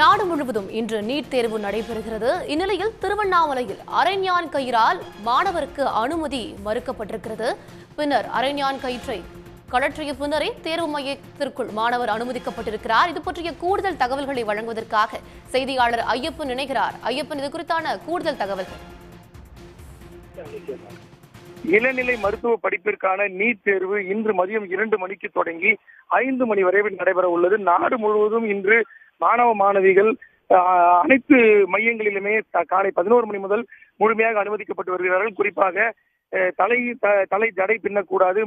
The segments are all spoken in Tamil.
நாடு முழுவதும் இன்று நீட் தேர்வு நடைபெறுகிறது. இந்நிலையில் திருவண்ணாமலையில் அரைஞான் கயிறால் மாணவருக்கு அனுமதி மறுக்கப்பட்டிருக்கிறது. பின்னர் அரைஞான் கயிற்றை கழற்றிய பின்னரே தேர்வு மையத்திற்குள் மாணவர் அனுமதிக்கப்பட்டிருக்கிறார். இது பற்றிய கூடுதல் தகவல்களை வழங்குவதற்காக செய்தியாளர் ஐயப்பன் இணைகிறார். ஐயப்பன், இது குறித்தான கூடுதல் தகவல்கள். இளநிலை மருத்துவ படிப்பிற்கான நீட் தேர்வு இன்று மதியம் 2 மணிக்கு தொடங்கி 5 மணி வரை நடைபெற உள்ளது. நாடு முழுவதும் இன்று மாணவ மாணவிகள் அனைத்து மையங்களிலுமே காலை 11 மணி முதல் முழுமையாக அனுமதிக்கப்பட்டு வருகிறார்கள். குறிப்பாக தலை ஜடை பின்னக்கூடாது,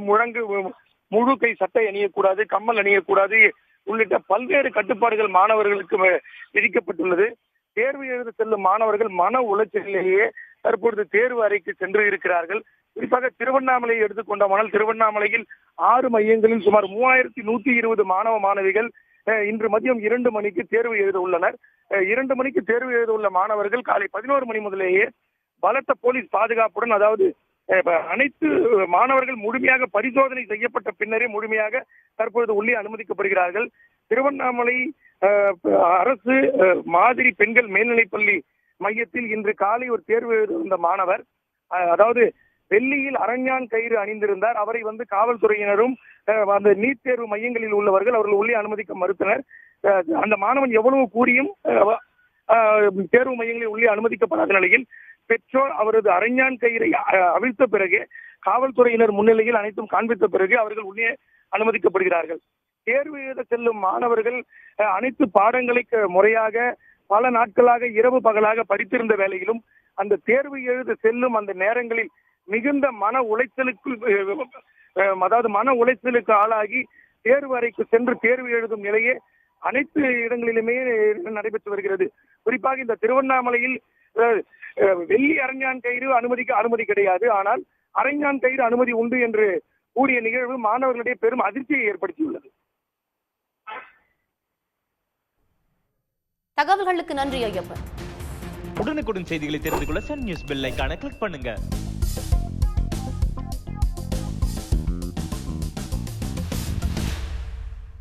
முழு கை சட்டை அணியக்கூடாது, கம்மல் அணியக்கூடாது உள்ளிட்ட பல்வேறு கட்டுப்பாடுகள் மாணவர்களுக்கு விதிக்கப்பட்டுள்ளது. தேர்வு எழுத செல்லும் மாணவர்கள் மன உளைச்சலிலேயே தற்பொழுது தேர்வு அறைக்கு சென்று இருக்கிறார்கள். குறிப்பாக திருவண்ணாமலையை எடுத்துக்கொண்டோமானால் திருவண்ணாமலையில் 6 மையங்களில் சுமார் 3120 மாணவ மாணவிகள் இன்று மதியம் 2 மணிக்கு தேர்வு எழுத உள்ளனர். 2 மணிக்கு தேர்வு எழுத உள்ள மாணவர்கள் காலை 11 மணி முதலேயே பலத்த போலீஸ் பாதுகாப்புடன், அதாவது அனைத்து மாணவர்கள் முழுமையாக பரிசோதனை செய்யப்பட்ட பின்னரே முழுமையாக தற்பொழுது உள்ளே அனுமதிக்கப்படுகிறார்கள். திருவண்ணாமலை அரசு மாதிரி பெண்கள் மேல்நிலைப்பள்ளி மையத்தில் இன்று காலை ஒரு தேர்வு எழுத மாணவர், அதாவது வெள்ளியில் அரஞ்ஞான் கயிறு அணிந்திருந்தார். அவரை காவல்துறையினரும் அந்த நீட் தேர்வு மையங்களில் உள்ளவர்கள் அவர்கள் உள்ளே அனுமதிக்க மறுத்தனர். அந்த மாணவன் எவ்வளவு கூறியும் தேர்வு மையங்களில் உள்ளே அனுமதிக்கப்படாத நிலையில் பெற்றோர் அவரது அரஞ்ஞான் கயிறை அவிழ்த்த பிறகு காவல்துறையினர் முன்னிலையில் அனைத்தும் காண்பித்த பிறகு அவர்கள் உள்ளே அனுமதிக்கப்படுகிறார்கள். தேர்வு எழுத செல்லும் மாணவர்கள் அனைத்து பாடங்களை முறையாக பல நாட்களாக இரவு பகலாக படித்திருந்த வேளையிலும் அந்த தேர்வு எழுத செல்லும் அந்த நேரங்களில் மிகுந்த மன உளைச்சலுக்கு ஆளாகி தேர்வு அறைக்கு சென்று தேர்வு எழுதும் நிலையே அனைத்து இடங்களிலுமே நடைபெற்று வருகிறது. குறிப்பாக இந்த திருவண்ணாமலையில் வெள்ளி அரஞ்ஞான் கயிறு அனுமதி கிடையாது, ஆனால் அரஞ்ஞான் கயிறு அனுமதி உண்டு என்று கூறிய நிகழ்வு மாணவர்களிடையே பெரும் அதிர்ச்சியை ஏற்படுத்தியுள்ளது. தகவல்களுக்கு நன்றி ஐயப்பன். உடனுக்குடன் செய்திகளை தெரிந்து கொள்ள சன் நியூஸ் பெல் ஐகானை கிளிக் பண்ணுங்க.